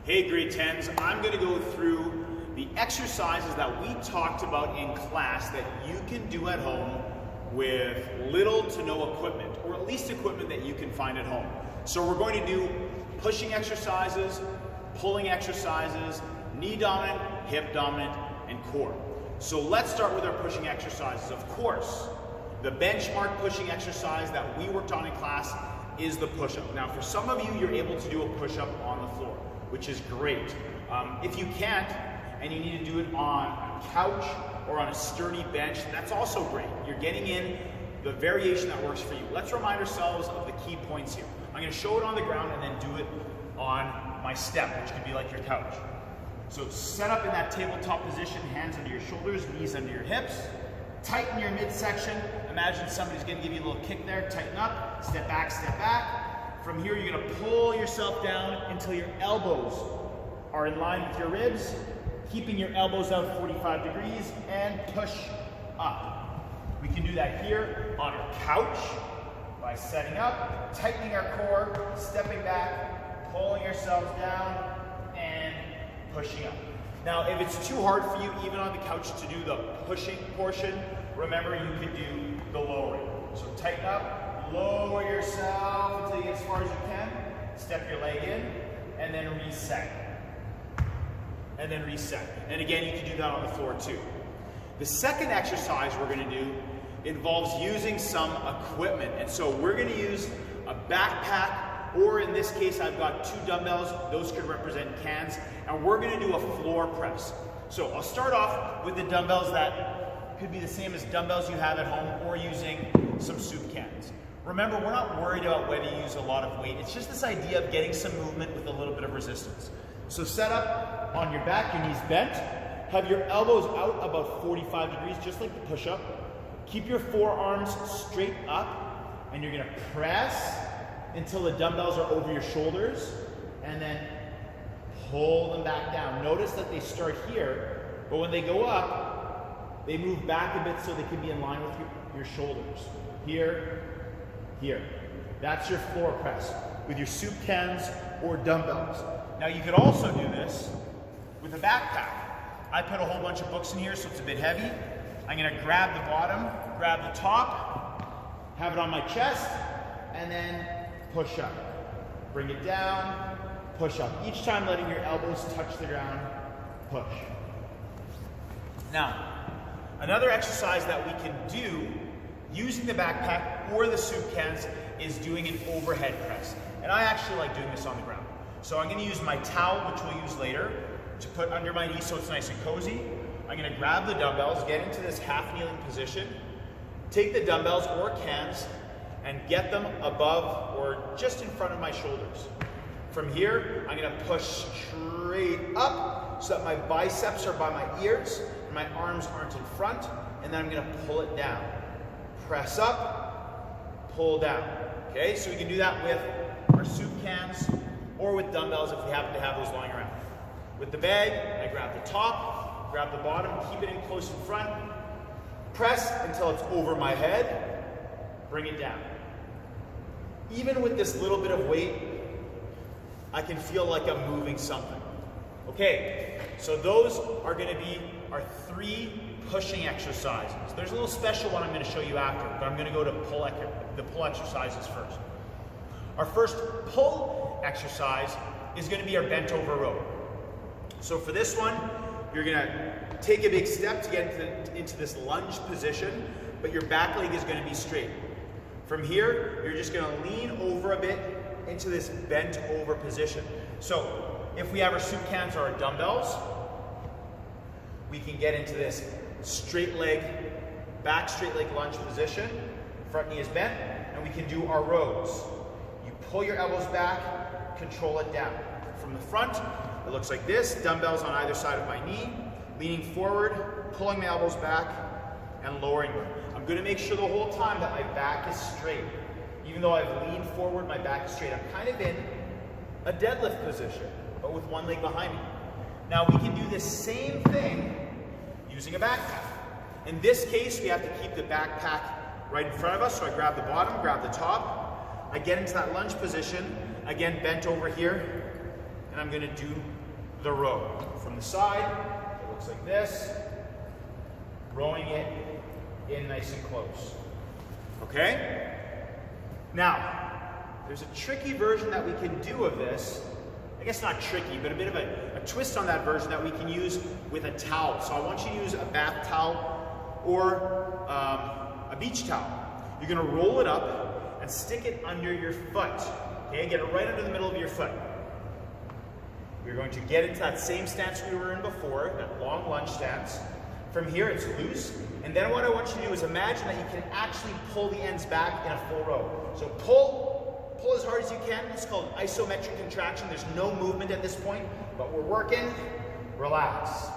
Hey grade 10s, I'm going to go through the exercises that we talked about in class that you can do at home with little to no equipment, or at least equipment that you can find at home. So we're going to do pushing exercises, pulling exercises, knee dominant, hip dominant, and core. So let's start with our pushing exercises. Of course, the benchmark pushing exercise that we worked on in class is the push-up. Now for some of you, you're able to do a push-up on the floor, which is great. If you can't, and you need to do it on a couch or on a sturdy bench, that's also great. You're getting in the variation that works for you. Let's remind ourselves of the key points here. I'm gonna show it on the ground and then do it on my step, which could be like your couch. So set up in that tabletop position, hands under your shoulders, knees under your hips. Tighten your midsection. Imagine somebody's gonna give you a little kick there. Tighten up, step back, step back. From here, you're gonna pull yourself down until your elbows are in line with your ribs, keeping your elbows out 45 degrees, and push up. We can do that here on our couch by setting up, tightening our core, stepping back, pulling yourselves down, and pushing up. Now, if it's too hard for you, even on the couch, to do the pushing portion, remember you could do the lowering. So tighten up, lower yourself until you get as far as you can, step your leg in, and then reset. And then reset. And again, you can do that on the floor too. The second exercise we're gonna do involves using some equipment. And so we're gonna use a backpack, or in this case, I've got 2 dumbbells. Those could represent cans. And we're gonna do a floor press. So I'll start off with the dumbbells that could be the same as dumbbells you have at home, or using some soup cans. Remember, we're not worried about whether you use a lot of weight. It's just this idea of getting some movement with a little bit of resistance. So set up on your back, your knees bent. Have your elbows out about 45 degrees, just like the push-up. Keep your forearms straight up, and you're gonna press until the dumbbells are over your shoulders, and then pull them back down. Notice that they start here, but when they go up, they move back a bit so they can be in line with your shoulders. Here, here. That's your floor press with your soup cans or dumbbells. Now you could also do this with a backpack. I put a whole bunch of books in here, so it's a bit heavy. I'm gonna grab the bottom, grab the top, have it on my chest, and then push up. Bring it down, push up. Each time letting your elbows touch the ground, push. Now, another exercise that we can do using the backpack or the soup cans is doing an overhead press. And I actually like doing this on the ground. So I'm gonna use my towel, which we'll use later, to put under my knee so it's nice and cozy. I'm gonna grab the dumbbells, get into this half kneeling position, take the dumbbells or cans, and get them above or just in front of my shoulders. From here, I'm gonna push straight up so that my biceps are by my ears and my arms aren't in front, and then I'm gonna pull it down. Press up, pull down. Okay, so we can do that with our soup cans or with dumbbells if we happen to have those lying around. With the bag, I grab the top, grab the bottom, keep it in close in front, press until it's over my head, bring it down. Even with this little bit of weight, I can feel like I'm moving something. Okay, so those are gonna be our 3 pushing exercises. There's a little special one I'm gonna show you after, but I'm gonna go to the pull exercises first. Our first pull exercise is gonna be our bent over row. So for this one, you're gonna take a big step to get into this lunge position, but your back leg is gonna be straight. From here, you're just gonna lean over a bit into this bent over position. So if we have our soup cans or our dumbbells, we can get into this straight leg, back straight leg lunge position. Front knee is bent, and we can do our rows. You pull your elbows back, control it down. From the front, it looks like this, dumbbells on either side of my knee, leaning forward, pulling my elbows back, and lowering them. I'm gonna make sure the whole time that my back is straight. Even though I've leaned forward, my back is straight. I'm kind of in a deadlift position, but with one leg behind me. Now we can do this same thing using a backpack. In this case, we have to keep the backpack right in front of us, so I grab the bottom, grab the top, I get into that lunge position, again bent over here, and I'm gonna do the row. From the side, it looks like this, rowing it in nice and close. Okay? Now, there's a tricky version that we can do of this. I guess not tricky, but a bit of a twist on that version that we can use with a towel. So I want you to use a bath towel or a beach towel. You're gonna roll it up and stick it under your foot. Okay, get it right under the middle of your foot. We're going to get into that same stance we were in before, that long lunge stance. From here, it's loose. And then what I want you to do is imagine that you can actually pull the ends back in a full row. So pull as hard as you can. It's called isometric contraction. There's no movement at this point, but we're working. Relax.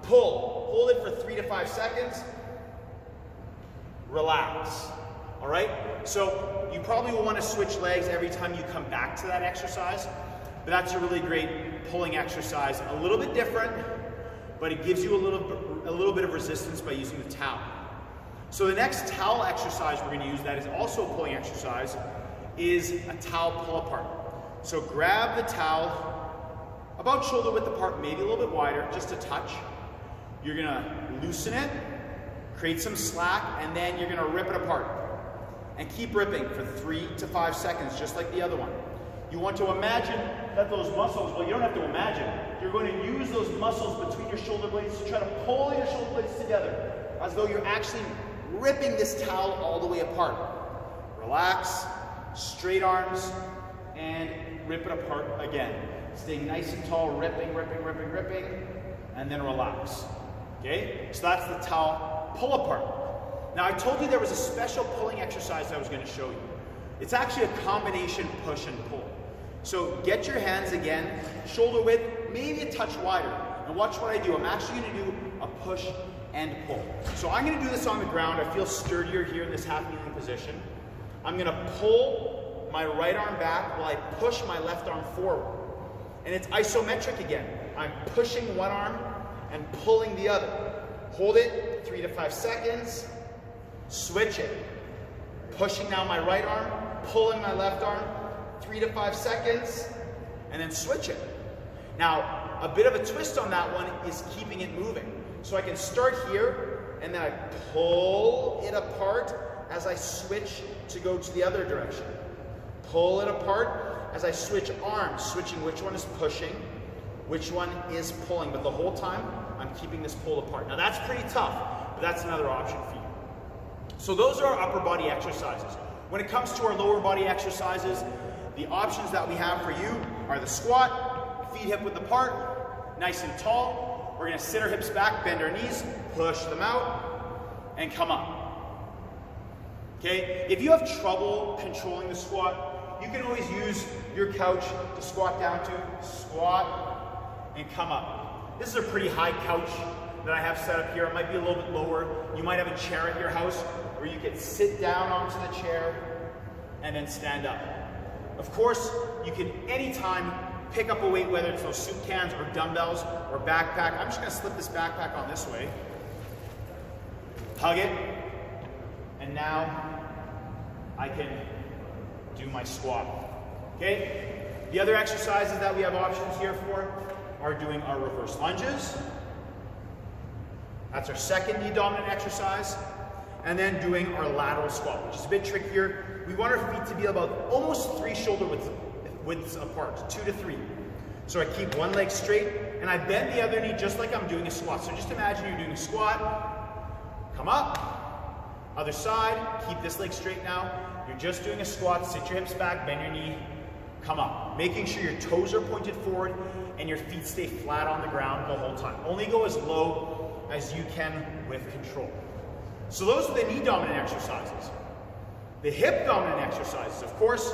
Pull. Hold it for 3 to 5 seconds. Relax. All right? So you probably will want to switch legs every time you come back to that exercise, but that's a really great pulling exercise. A little bit different, but it gives you a little bit of resistance by using the towel. So the next towel exercise we're going to use that is also a pulling exercise is a towel pull apart. So grab the towel about shoulder width apart, maybe a little bit wider, just a touch. You're going to loosen it, create some slack, and then you're going to rip it apart. And keep ripping for 3 to 5 seconds, just like the other one. You want to imagine that those muscles, well, you don't have to imagine, you're going to use those muscles between your shoulder blades to try to pull your shoulder blades together, as though you're actually ripping this towel all the way apart. Relax, straight arms, and rip it apart again. Staying nice and tall, ripping, and then relax. Okay? So that's the towel pull apart. Now I told you there was a special pulling exercise I was going to show you. It's actually a combination push and pull. So get your hands again, shoulder width, maybe a touch wider. And watch what I do. I'm actually going to do a push and pull. So I'm going to do this on the ground. I feel sturdier here in this half kneeling position. I'm going to pull my right arm back while I push my left arm forward. And it's isometric again. I'm pushing one arm and pulling the other. Hold it 3 to 5 seconds. Switch it. Pushing now my right arm, pulling my left arm, 3 to 5 seconds, and then switch it. Now, a bit of a twist on that one is keeping it moving. So I can start here, and then I pull it apart as I switch to go to the other direction. Pull it apart as I switch arms, switching which one is pushing, which one is pulling. But the whole time, I'm keeping this pull apart. Now that's pretty tough, but that's another option for you. So those are our upper body exercises. When it comes to our lower body exercises, the options that we have for you are the squat, feet hip width apart, nice and tall. We're going to sit our hips back, bend our knees, push them out, and come up. Okay? If you have trouble controlling the squat, you can always use your couch to squat down to, squat, and come up. This is a pretty high couch that I have set up here. It might be a little bit lower. You might have a chair at your house where you can sit down onto the chair and then stand up. Of course, you can anytime pick up a weight, whether it's those soup cans or dumbbells or backpack. I'm just going to slip this backpack on this way. Hug it. And now I can do my squat. Okay? The other exercises that we have options here for are doing our reverse lunges. That's our second knee dominant exercise. And then doing our lateral squat, which is a bit trickier. We want our feet to be about almost 3 shoulder widths apart, 2 to 3. So I keep one leg straight and I bend the other knee just like I'm doing a squat. So just imagine you're doing a squat, come up, other side, keep this leg straight now. You're just doing a squat, sit your hips back, bend your knee, come up. Making sure your toes are pointed forward and your feet stay flat on the ground the whole time. Only go as low as you can with control. So those are the knee dominant exercises. The hip dominant exercises, of course,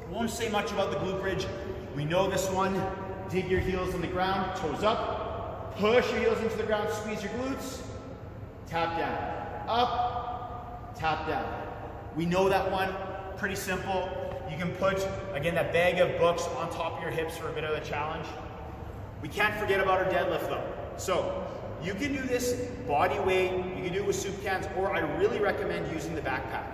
we won't say much about the glute bridge. We know this one. Dig your heels on the ground, toes up, push your heels into the ground, squeeze your glutes, tap down, up, tap down. We know that one, pretty simple. You can put, again, that bag of books on top of your hips for a bit of a challenge. We can't forget about our deadlift though. So you can do this body weight, you can do it with soup cans, or I really recommend using the backpack.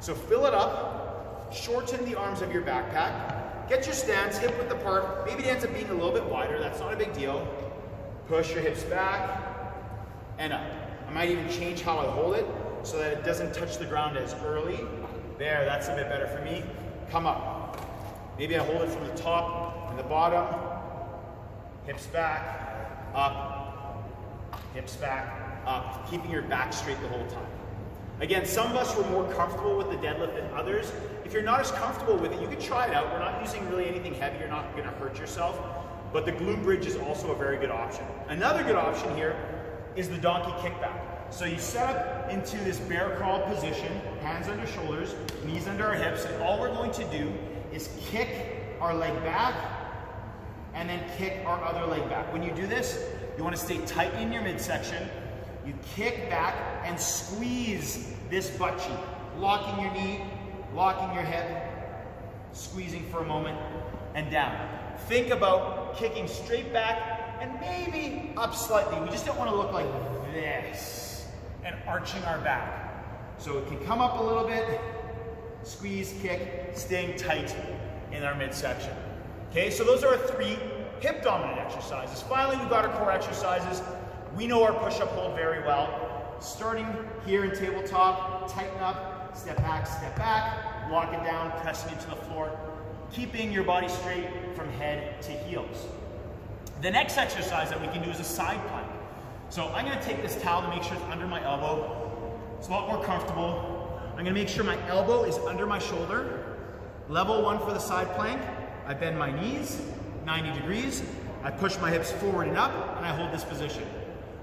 So fill it up, shorten the arms of your backpack, get your stance, hip width apart. Maybe it ends up being a little bit wider, that's not a big deal. Push your hips back and up. I might even change how I hold it so that it doesn't touch the ground as early. There, that's a bit better for me. Come up. Maybe I hold it from the top and the bottom. Hips back, up, hips back, up. Keeping your back straight the whole time. Again, some of us were more comfortable with the deadlift than others. If you're not as comfortable with it, you can try it out. We're not using really anything heavy. You're not going to hurt yourself. But the glute bridge is also a very good option. Another good option here is the donkey kickback. So you set up into this bear crawl position, hands under shoulders, knees under our hips, and all we're going to do is kick our leg back and then kick our other leg back. When you do this, you want to stay tight in your midsection. You kick back and squeeze this butt cheek, locking your knee, locking your hip, squeezing for a moment, and down. Think about kicking straight back and maybe up slightly. We just don't want to look like this and arching our back. So it can come up a little bit, squeeze, kick, staying tight in our midsection. Okay, so those are our 3 hip dominant exercises. Finally, we've got our core exercises. We know our push-up hold very well. Starting here in tabletop, tighten up, step back, lock it down, pressing into the floor, keeping your body straight from head to heels. The next exercise that we can do is a side plank. So I'm gonna take this towel to make sure it's under my elbow. It's a lot more comfortable. I'm gonna make sure my elbow is under my shoulder. Level 1 for the side plank. I bend my knees, 90 degrees. I push my hips forward and up, and I hold this position.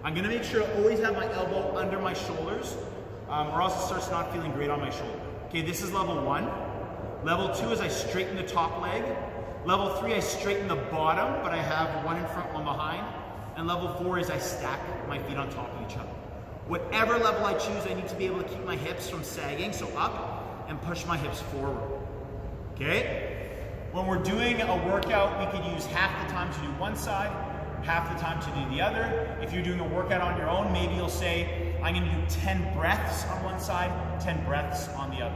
I'm gonna make sure to always have my elbow under my shoulders, or else it starts not feeling great on my shoulder. Okay, this is level 1. Level 2 is I straighten the top leg. Level 3, I straighten the bottom, but I have one in front, one behind. And level 4 is I stack my feet on top of each other. Whatever level I choose, I need to be able to keep my hips from sagging, so up, and push my hips forward. Okay? When we're doing a workout, we could use half the time to do one side, half the time to do the other. If you're doing a workout on your own, maybe you'll say, I'm gonna do 10 breaths on one side, 10 breaths on the other.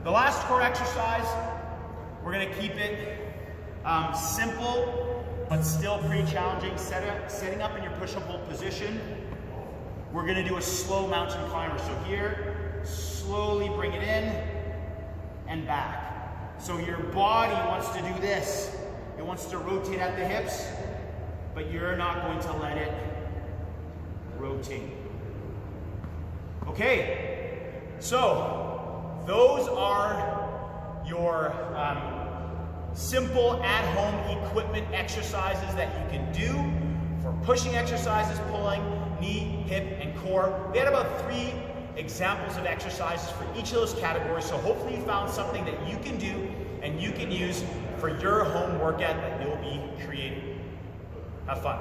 The last core exercise, we're gonna keep it simple, but still pretty challenging. Setting up in your push-up hold position. We're gonna do a slow mountain climber. So here, slowly bring it in and back. So your body wants to do this. It wants to rotate at the hips, but you're not going to let it rotate. Okay, so those are your simple at-home equipment exercises that you can do for pushing exercises, pulling, knee, hip, and core. We had about 3 examples of exercises for each of those categories, so hopefully you found something that you can do and you can use for your home workout that you'll be creating. Have fun.